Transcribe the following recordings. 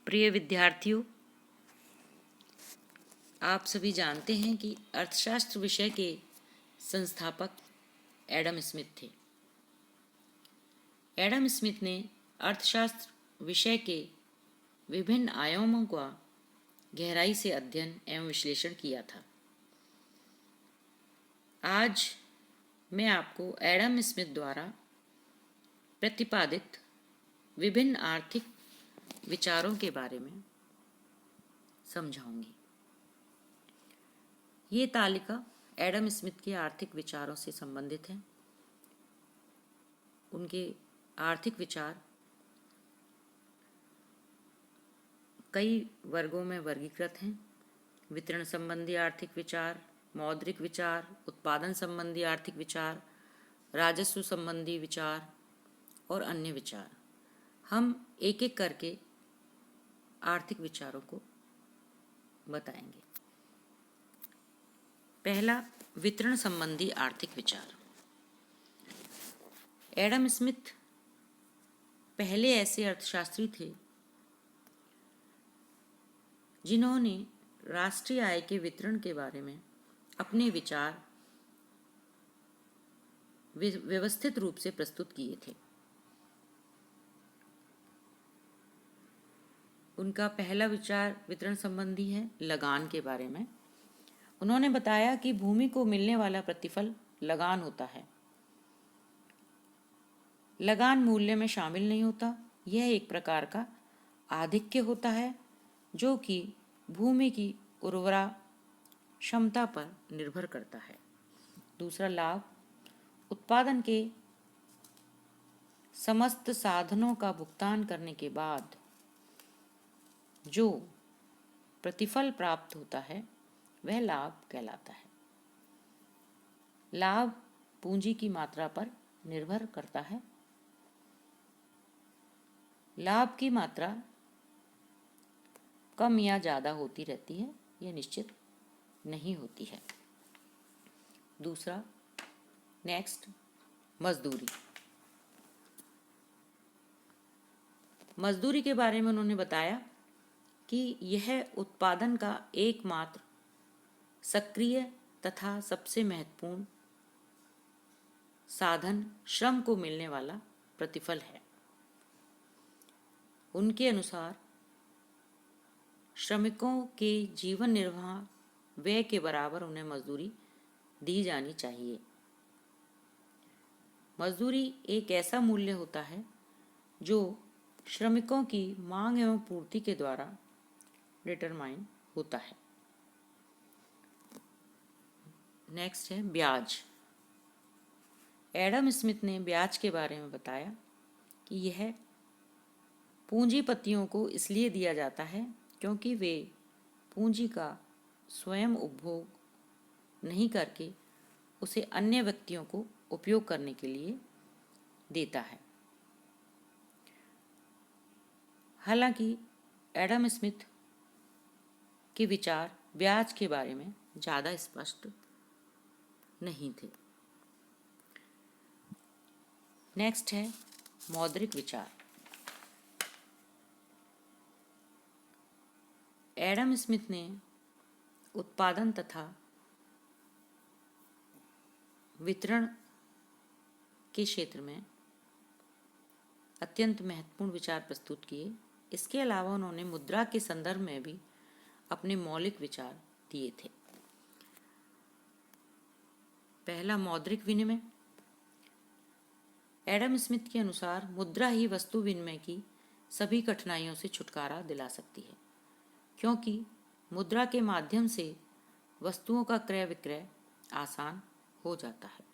प्रिय विद्यार्थियों, आप सभी जानते हैं कि अर्थशास्त्र विषय के संस्थापक एडम स्मिथ थे। एडम स्मिथ ने अर्थशास्त्र विषय के विभिन्न आयामों का गहराई से अध्ययन एवं विश्लेषण किया था। आज मैं आपको एडम स्मिथ द्वारा प्रतिपादित विभिन्न आर्थिक विचारों के बारे में समझाऊंगी। ये तालिका एडम स्मिथ के आर्थिक विचारों से संबंधित है। उनके आर्थिक विचार कई वर्गों में वर्गीकृत हैं। वितरण संबंधी आर्थिक विचार, मौद्रिक विचार, उत्पादन संबंधी आर्थिक विचार, राजस्व संबंधी विचार और अन्य विचार। हम एक एक करके आर्थिक विचारों को बताएंगे। पहला, वितरण संबंधी आर्थिक विचार। एडम स्मिथ पहले ऐसे अर्थशास्त्री थे जिन्होंने राष्ट्रीय आय के वितरण के बारे में अपने विचार व्यवस्थित रूप से प्रस्तुत किए थे। उनका पहला विचार वितरण संबंधी है लगान के बारे में। उन्होंने बताया कि भूमि को मिलने वाला प्रतिफल लगान होता है। लगान मूल्य में शामिल नहीं होता। यह एक प्रकार का आधिक्य होता है जो कि भूमि की उर्वरा क्षमता पर निर्भर करता है। दूसरा लाभ, उत्पादन के समस्त साधनों का भुगतान करने के बाद जो प्रतिफल प्राप्त होता है वह लाभ कहलाता है। लाभ पूंजी की मात्रा पर निर्भर करता है। लाभ की मात्रा कम या ज़्यादा होती रहती है, यह निश्चित नहीं होती है। दूसरा, नेक्स्ट, मजदूरी। मजदूरी के बारे में उन्होंने बताया कि यह उत्पादन का एकमात्र सक्रिय तथा सबसे महत्वपूर्ण साधन श्रम को मिलने वाला प्रतिफल है। उनके अनुसार श्रमिकों के जीवन निर्वाह व्यय के बराबर उन्हें मजदूरी दी जानी चाहिए। मजदूरी एक ऐसा मूल्य होता है जो श्रमिकों की मांग एवं पूर्ति के द्वारा डिटरमाइन होता है। नेक्स्ट है ब्याज। एडम स्मिथ ने ब्याज के बारे में बताया कि यह पूंजीपतियों को इसलिए दिया जाता है क्योंकि वे पूंजी का स्वयं उपभोग नहीं करके उसे अन्य व्यक्तियों को उपयोग करने के लिए देता है। हालांकि एडम स्मिथ के विचार ब्याज के बारे में ज़्यादा स्पष्ट नहीं थे। नेक्स्ट है मौद्रिक विचार। एडम स्मिथ ने उत्पादन तथा वितरण के क्षेत्र में अत्यंत महत्वपूर्ण विचार प्रस्तुत किए। इसके अलावा उन्होंने मुद्रा के संदर्भ में भी अपने मौलिक विचार दिए थे। पहला, मौद्रिक विनिमय। एडम स्मिथ के अनुसार मुद्रा ही वस्तु विनिमय की सभी कठिनाइयों से छुटकारा दिला सकती है क्योंकि मुद्रा के माध्यम से वस्तुओं का क्रय विक्रय आसान हो जाता है।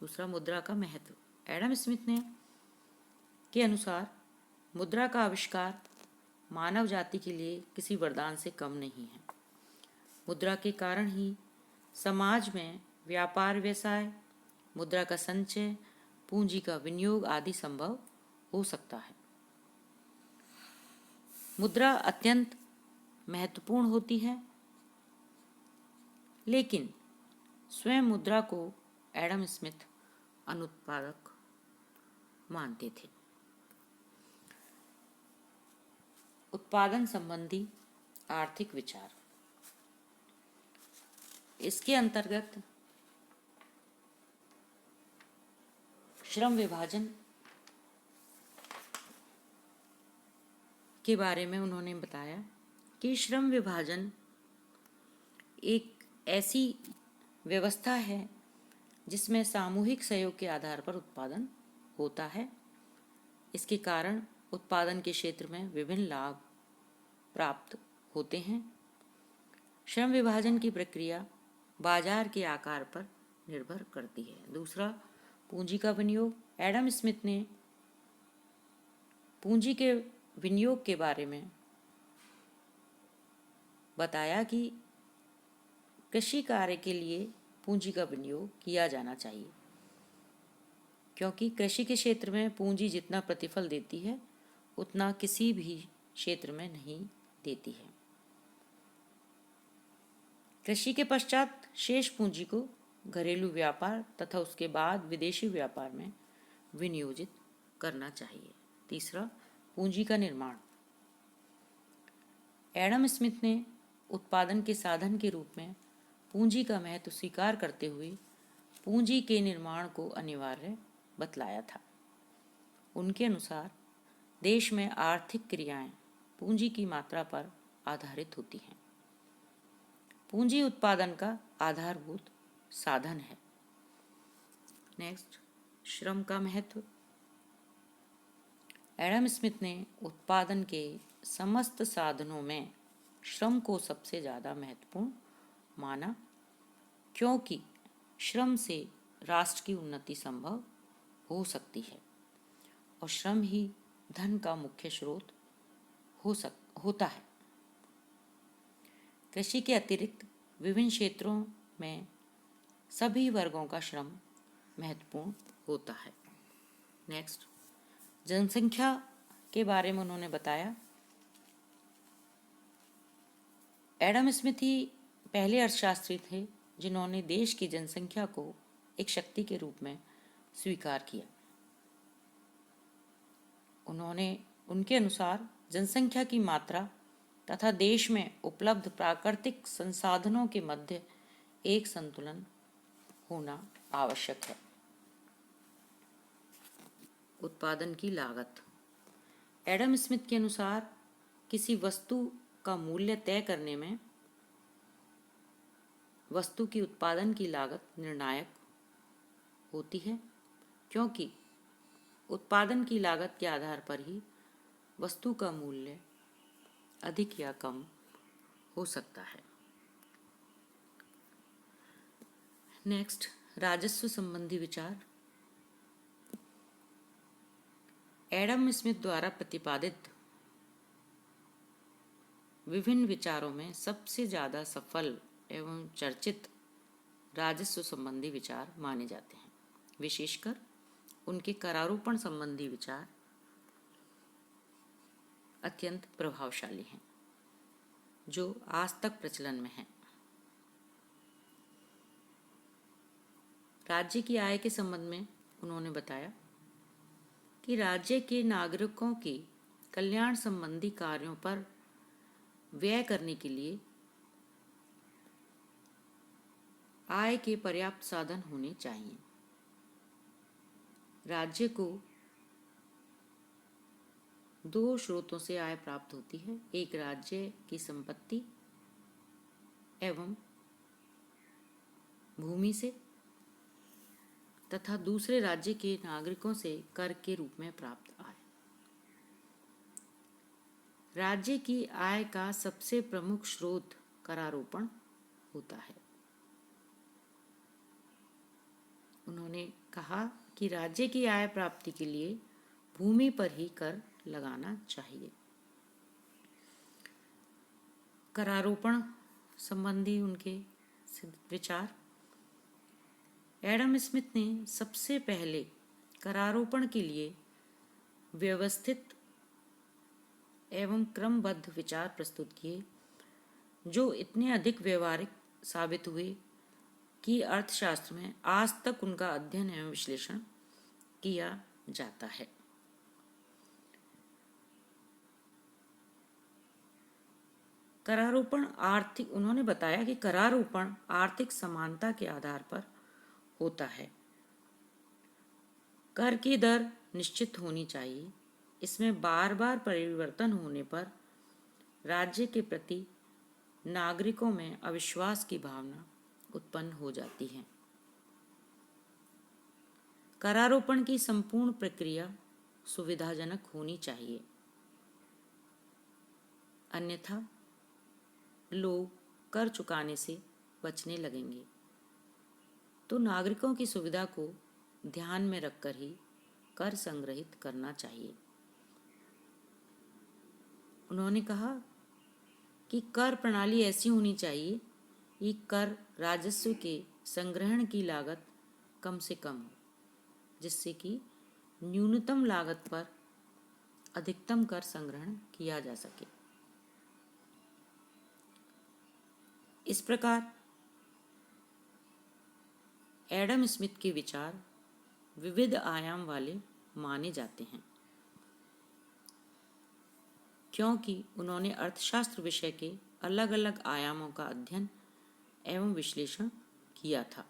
दूसरा, मुद्रा का महत्व। एडम स्मिथ ने के अनुसार मुद्रा का आविष्कार मानव जाति के लिए किसी वरदान से कम नहीं है। मुद्रा के कारण ही समाज में व्यापार व्यवसाय, मुद्रा का संचय, पूंजी का विनियोग आदि संभव हो सकता है। मुद्रा अत्यंत महत्वपूर्ण होती है, लेकिन स्वयं मुद्रा को एडम स्मिथ अनुत्पादक मानते थे। उत्पादन संबंधी आर्थिक विचार। इसके अंतर्गत श्रम विभाजन के बारे में उन्होंने बताया कि श्रम विभाजन एक ऐसी व्यवस्था है जिसमें सामूहिक सहयोग के आधार पर उत्पादन होता है। इसके कारण उत्पादन के क्षेत्र में विभिन्न लाभ प्राप्त होते हैं। श्रम विभाजन की प्रक्रिया बाजार के आकार पर निर्भर करती है। दूसरा, पूंजी का विनियोग। एडम स्मिथ ने पूंजी के विनियोग के बारे में बताया कि कृषि कार्य के लिए पूंजी का विनियोग किया जाना चाहिए, क्योंकि कृषि के क्षेत्र में पूंजी जितना प्रतिफल देती है उतना किसी भी क्षेत्र में नहीं देती है। कृषि के पश्चात शेष पूंजी को घरेलू व्यापार तथा उसके बाद विदेशी व्यापार में विनियोजित करना चाहिए। तीसरा, पूंजी का निर्माण। एडम स्मिथ ने उत्पादन के साधन के रूप में पूंजी का महत्व स्वीकार करते हुए पूंजी के निर्माण को अनिवार्य बतलाया था। उनके अनुसार देश में आर्थिक क्रियाएं पूंजी की मात्रा पर आधारित होती हैं। पूंजी उत्पादन का आधारभूत साधन है। नेक्स्ट, श्रम का महत्व। एडम स्मिथ ने उत्पादन के समस्त साधनों में श्रम को सबसे ज़्यादा महत्वपूर्ण माना, क्योंकि श्रम से राष्ट्र की उन्नति संभव हो सकती है और श्रम ही धन का मुख्य स्रोत होता है। कृषि के अतिरिक्त विभिन्न क्षेत्रों में सभी वर्गों का श्रम महत्वपूर्ण होता है। नेक्स्ट, जनसंख्या के बारे में उन्होंने बताया। एडम स्मिथ ही पहले अर्थशास्त्री थे जिन्होंने देश की जनसंख्या को एक शक्ति के रूप में स्वीकार किया। उनके अनुसार जनसंख्या की मात्रा तथा देश में उपलब्ध प्राकृतिक संसाधनों के मध्य एक संतुलन होना आवश्यक है। उत्पादन की लागत। एडम स्मिथ के अनुसार किसी वस्तु का मूल्य तय करने में वस्तु की उत्पादन की लागत निर्णायक होती है, क्योंकि उत्पादन की लागत के आधार पर ही वस्तु का मूल्य अधिक या कम हो सकता है। नेक्स्ट, राजस्व संबंधी विचार। एडम स्मिथ द्वारा प्रतिपादित विभिन्न विचारों में सबसे ज़्यादा सफल एवं चर्चित राजस्व संबंधी विचार माने जाते हैं। विशेषकर उनके करारोपण संबंधी विचार अत्यंत प्रभावशाली हैं, जो आज तक प्रचलन में हैं। राज्य की आय के संबंध में उन्होंने बताया कि राज्य के नागरिकों के कल्याण संबंधी कार्यों पर व्यय करने के लिए आय के पर्याप्त साधन होने चाहिए। राज्य को दो स्रोतों से आय प्राप्त होती है, एक राज्य की संपत्ति एवं भूमि से तथा दूसरे राज्य के नागरिकों से कर के रूप में प्राप्त आय। राज्य की आय का सबसे प्रमुख स्रोत करारोपण होता है। उन्होंने कहा कि राज्य की आय प्राप्ति के लिए भूमि पर ही कर लगाना चाहिए। करारोपण संबंधी उनके विचार। एडम स्मिथ ने सबसे पहले करारोपण के लिए व्यवस्थित एवं क्रमबद्ध विचार प्रस्तुत किए, जो इतने अधिक व्यवहारिक साबित हुए कि अर्थशास्त्र में आज तक उनका अध्ययन एवं विश्लेषण किया जाता है। उन्होंने बताया कि करारोपण आर्थिक समानता के आधार पर होता है। कर की दर निश्चित होनी चाहिए। इसमें बार बार परिवर्तन होने पर राज्य के प्रति नागरिकों में अविश्वास की भावना उत्पन्न हो जाती है। करारोपण की संपूर्ण प्रक्रिया सुविधाजनक होनी चाहिए, अन्यथा लोग कर चुकाने से बचने लगेंगे। तो नागरिकों की सुविधा को ध्यान में रखकर ही कर संग्रहित करना चाहिए। उन्होंने कहा कि कर प्रणाली ऐसी होनी चाहिए कि कर राजस्व के संग्रहण की लागत कम से कम हो, जिससे कि न्यूनतम लागत पर अधिकतम कर संग्रहण किया जा सके। इस प्रकार एडम स्मिथ के विचार विविध आयाम वाले माने जाते हैं, क्योंकि उन्होंने अर्थशास्त्र विषय के अलग अलग आयामों का अध्ययन एवं विश्लेषण किया था।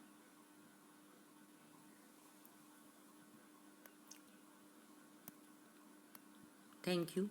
Thank you.